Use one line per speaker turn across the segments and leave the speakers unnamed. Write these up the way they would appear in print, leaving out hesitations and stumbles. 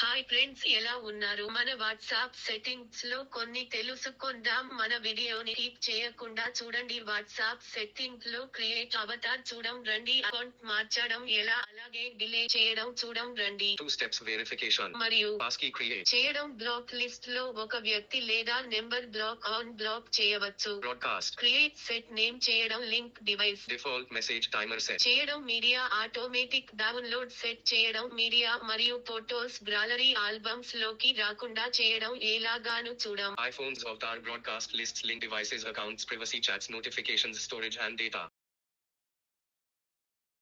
Hi friends, ఎలా ఉన్నారు? మన వాట్సాప్ సెట్టింగ్స్ లో కొన్ని తెలుసుకుందాం. మన వీడియోని స్కిప్ చేయకుండా చూడండి. వాట్సాప్ సెట్టింగ్స్ లో క్రియేట్ అవతార్ చూడం రండి. అకౌంట్ మార్చడం ఎలా, అలాగే డిలీట్ చేయడం చూడం రండి.
2 steps verification.
మరియు
Passkey create.
చేయడం బ్లాక్ లిస్ట్ లో ఒక వ్యక్తి లేదా నెంబర్ బ్లాక్ ఆన్ బ్లాక్ చేయవచ్చు.
Broadcast.
క్రియేట్ సెట్ నేమ్ చేయడం link device
Default message timer set.
చేయడం మీడియా ఆటోమేటిక్ డౌన్లోడ్ సెట్ చేయడం మీడియా మరియు ఫోటోస్ గ్యాలరీ ఆల్బమ్స్ లోకి రాకుండా చేయడం ఎలాగాను చూడం.
iPhone's avatar broadcast lists link devices accounts privacy chats notifications storage and data.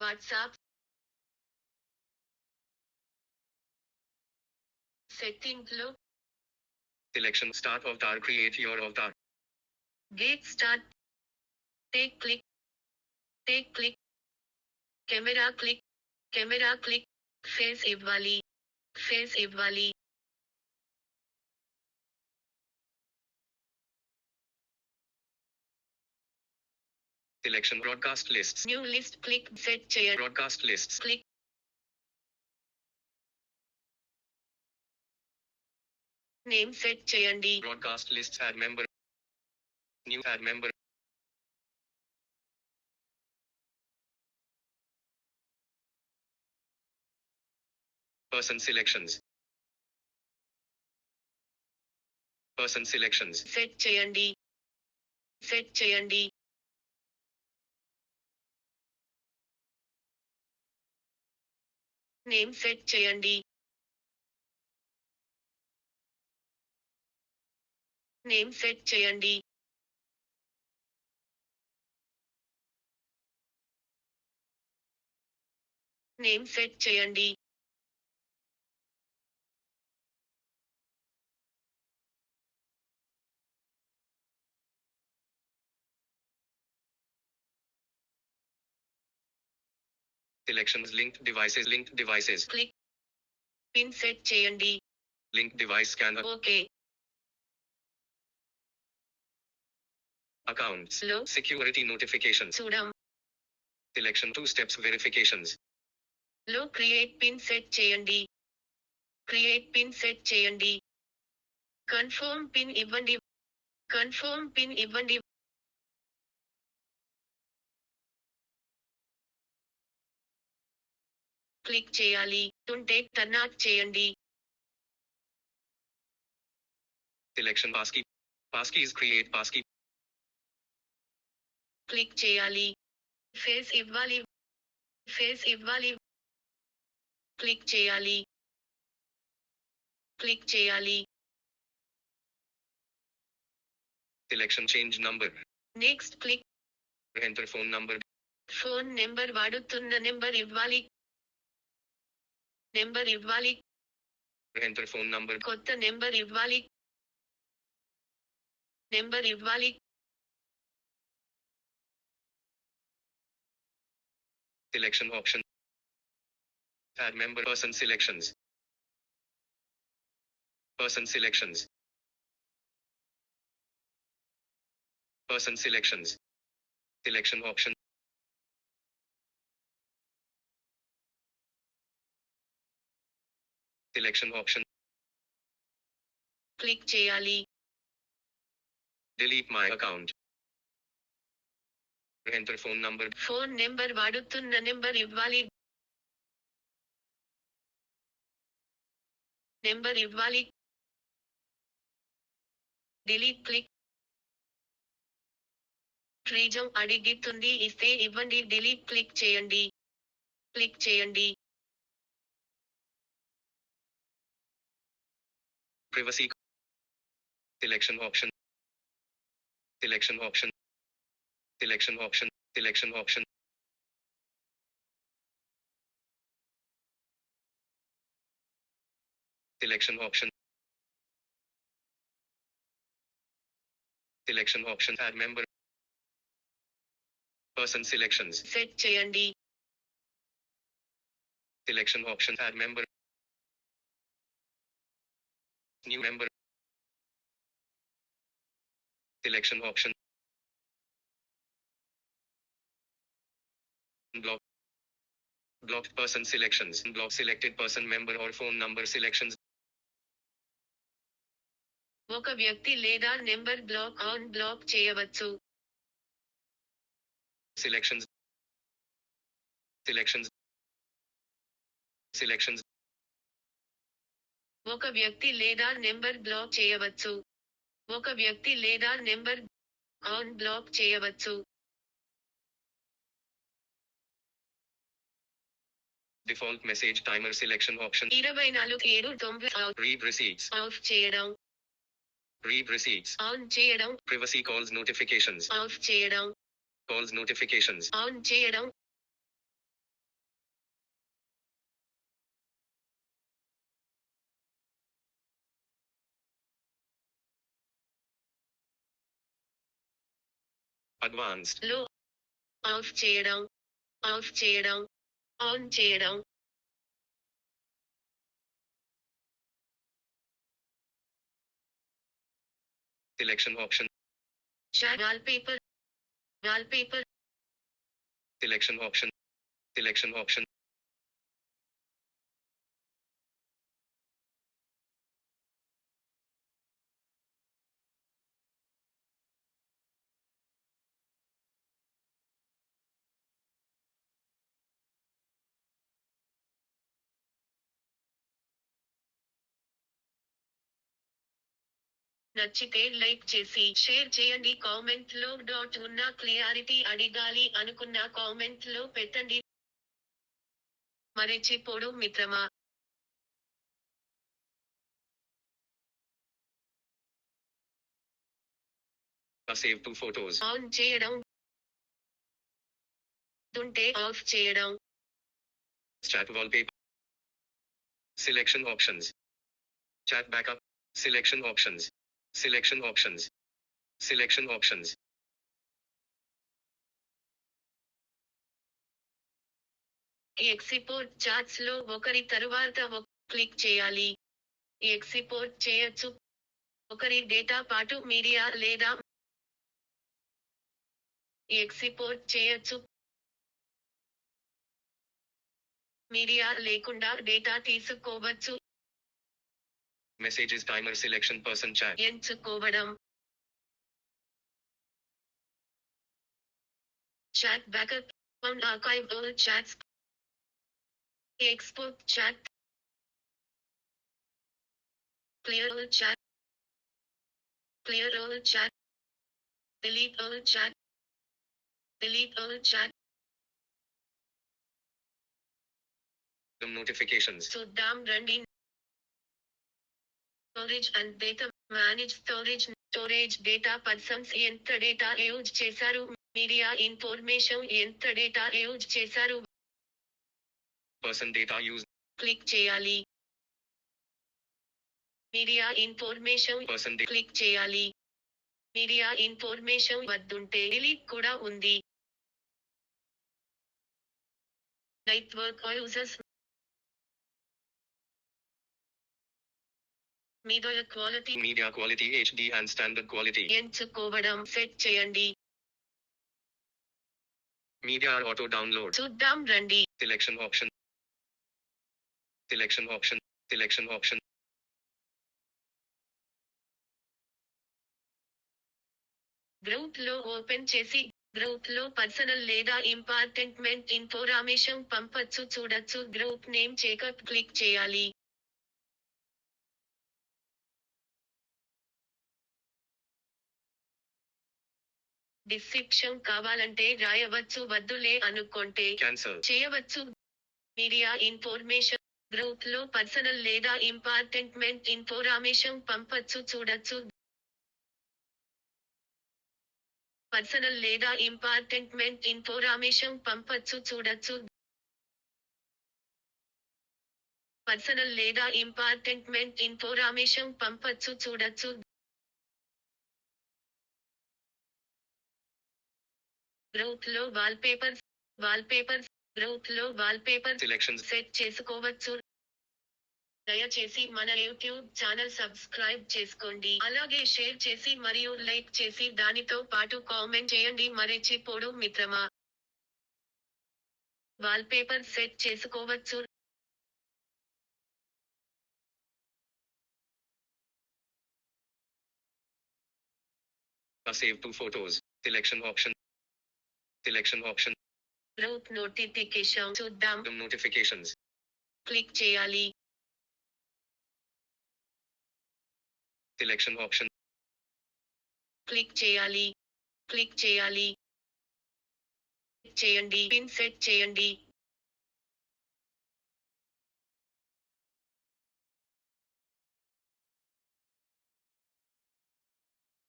WhatsApp setting లో
Selection start avatar create your avatar.
Get start take click camera click face ఇవ్వాలి.
Selection broadcast lists.
New list click set చేయండి.
Broadcast lists.
Click name set చేయండి.
Broadcast lists add member. New add member. Person selections. Person selections.
Set చేయండి. Name set చేయండి. Name set చేయండి. Name set చేయండి.
Selections linked devices.
Click pin set చేయండి.
Linked device scanner.
Okay.
Accounts.
లో
Security notifications.
చూడం.
Selection 2 steps verifications.
లో create pin set చేయండి. Confirm pin ఇవ్వండి. క్లిక్ చేయాలి. ఉంటే టర్న్ ఆఫ్ చేయండి.
Selection passkeys create passkey.
Click చేయాలి. ఫేస్ ఇవ్వాలి. క్లిక్ చేయాలి.
Selection change number.
Next click.
Enter phone number.
Phone number వాడుతున్న నెంబర్ ఇవ్వాలి.
Enter phone number.
కొత్త నెంబర్ ఇవ్వాలి.
Selection option. Add member. Person selections. Selection option. Selection option.
Click చేయాలి.
Delete my account. Enter phone number.
Phone number వాడుతున్న number ఇవ్వాలి. Delete click. Reason అడిగితుంది, ఇస్తే ఇవ్వండి. డిలీట్ క్లిక్ చేయండి.
Privacy. Selection option. Selection option. Selection option. Selection option. Selection option. Selection option. Add member. Person selections.
Set చేయండి.
Selection option. Add member. New member. Selection option. Blocked person selections. Block selected person member or phone number selections.
ఒక వ్యక్తి లేదా number block on black చేయవచ్చు.
Selections. Selections. Selections.
ఒక వ్యక్తి లేదా number block చేయవచ్చు. ఒక వ్యక్తి లేదా నెంబర్ ఆన్ బ్లాక్ చేయవచ్చు.
Default message timer selection option.
24/7
Read receipts.
Of చేయడం.
Read receipts.
ఆన్ చేయడం.
Privacy calls notifications.
ఆఫ్ చేయడం.
Calls notifications.
ఆన్ చేయడం.
Advanced.
లో ఆఫ్ చేయడం. ఆఫ్ చేయడం. ఆన్ చేయడం.
Selection option.
Wallpaper. Wallpaper.
Selection option. Selection option.
నచ్చితే లైక్ చేసి షేర్ చేయండి. కామెంట్ లో డౌట్ ఉన్నా క్లియారిటీ అడిగాలి అనుకున్న కామెంట్ లో పెట్టండి. మరిచిపోడు మిత్రమా.
Save two photos.
ఆన్ చేయడం. ఉంటే ఆఫ్ చేయడం.
Chat wallpaper. Selection options. Chat backup. Selection options. Selection options. Selection options.
Export chats లో ఒకరి తరువాత క్లిక్ చేయాలి. ఎక్స్పోర్ట్ చేయొచ్చు. ఒకరి డేటా పాటు మీడియా లేదా ఎక్స్పోర్ట్ చేయొచ్చు. మీడియా లేకుండా డేటా తీసుకోవచ్చు.
Messages timer selection person chat.
ఎంచుకోవడం. Chat backup on archive all chats. Export chat. Clear all chat. Clear all chat. Delete all chat. Delete all chat.
Notifications.
చూద్దాం రండి. Storage and data. Manage storage. Storage data persons ఎంత data use చేశారు. Media information ఎంత data use చేశారు.
Person data used.
Click చేయాలి. Media information
Person
click చేయాలి. Media information వద్దుంటే delete కూడా ఉంది. Network users. Media quality.
Media quality HD and standard quality.
ఎంచుకోవడం set చేయండి.
Media auto download.
చూద్దాం రండి.
Selection option. Selection option. Selection option.
Group లో open చేసి గ్రూప్ లో పర్సనల్ లేదా ఇంపార్టెంట్ ఇన్ఫర్మేషన్ పంపచ్చు చూడొచ్చు. గ్రూప్ నేమ్ చెకప్ క్లిక్ చేయాలి. డిస్క్రిప్షన్ కావాలంటే రాయవచ్చు. వద్దులే అనుకుంటే
Cancel.
చేయవచ్చు. మీడియా ఇన్ఫర్మేషన్ గ్రూప్ లో పర్సనల్ లేదా ఇంపార్టెంట్ ఇన్ఫర్మేషన్ పంపచ్చు చూడొచ్చు. పర్సనల్ లేదా ఇంపార్టెంట్ ఇన్ఫర్మేషన్ పంపచ్చు చూడొచ్చు. పర్సనల్ లేదా ఇంపార్టెంట్ ఇన్ఫర్మేషన్ పంపచ్చు చూడొచ్చు. గ్రూప్ లో వాల్పేపర్స్. వాల్పేపర్స్. గ్రూప్ లో వాల్పేపర్
Selections.
సెట్ చేసుకోవచ్చు. దయచేసి మన యూట్యూబ్ ఛానల్ సబ్స్క్రైబ్ చేసుకోండి. అలాగే షేర్ చేసి మరియు లైక్ చేసి దానితో పాటు కామెంట్ చేయండి. మరిచిపోడు మిత్రమా. వాల్పేపర్ సెట్ చేసుకోవచ్చు.
A save two photos. Selection option. Selection option.
రూట్ నోటిఫికేషన్ చూద్దాం.
Notifications.
క్లిక్ చేయాలి.
Selection option.
క్లిక్ చేయాలి. క్లిక్ చేయాలి. చేయండి. పిన్ సెట్ చేయండి.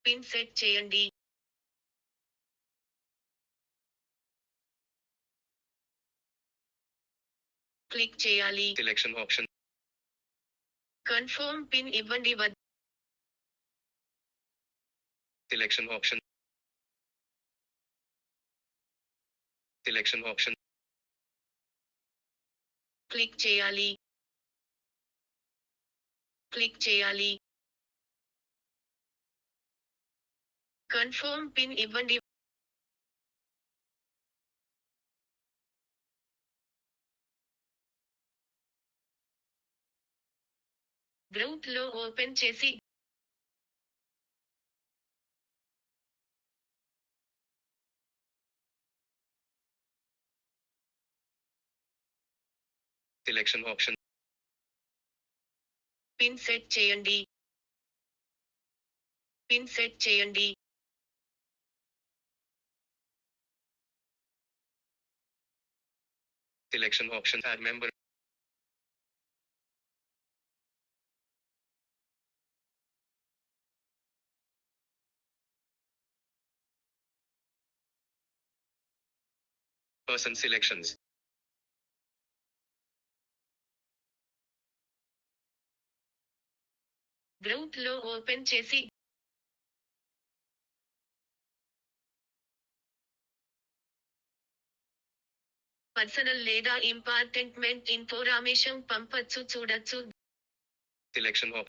పిన్ సెట్ చేయండి. క్లిక్ చేయాలి.
Selection option.
కన్ఫర్మ్ పిన్ ఇవ్వండి.
Selection option. Selection option.
Click చేయాలి. క్లిక్ చేయాలి. కన్ఫర్మ్ పిన్ ఇవ్వండి. గ్రూప్ లో ఓపెన్ చేసి
Selection option.
పిన్ సెట్ చేయండి. పిన్ సెట్ చేయండి.
Selection option. Add member. Person selections.
Group లో ఓపెన్ చేసి పర్సనల్ లేదా ఇంపార్టెంట్ ఇన్ఫోర్మేషన్ పంపచ్చు చూడొచ్చు.
Selection op.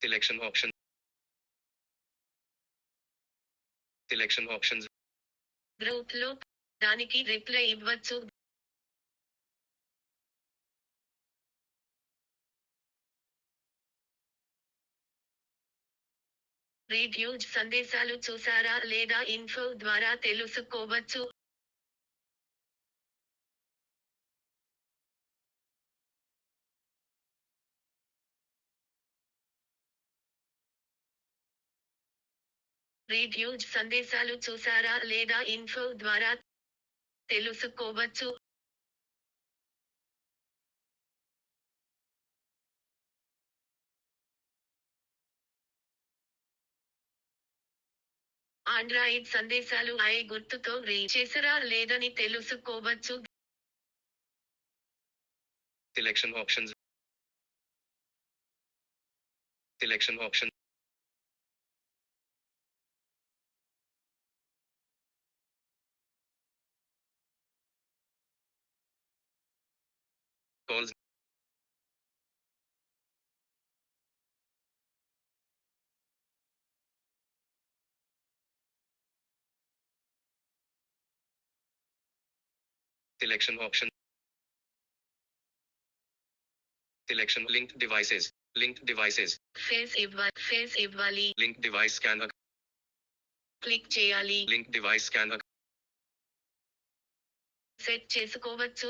Selection option. Selection options.
Group లో దానికి రిప్లై ఇవ్వచ్చు. రీడ్యూజ్ సందేశాలు చూసారా లేదా ఇన్ఫో ద్వారా తెలుసుకోవచ్చు. రీడ్యూజ్ సందేశాలు చూసారా లేదా ఇన్ఫో ద్వారా తెలుసుకోవచ్చు. ఆండ్రాయిడ్ సందేశాలు ఐ గుర్తుతో రీడ్ చేసారా లేదని తెలుసుకోవచ్చు.
Selection options. Selection option. Calls. Selection option. Selection linked devices. Linked devices.
Face ఇవ్వాలి.
Linked device scanner.
క్లిక్ చేయాలి.
Linked device scanner.
సెట్ చేసుకోవచ్చు.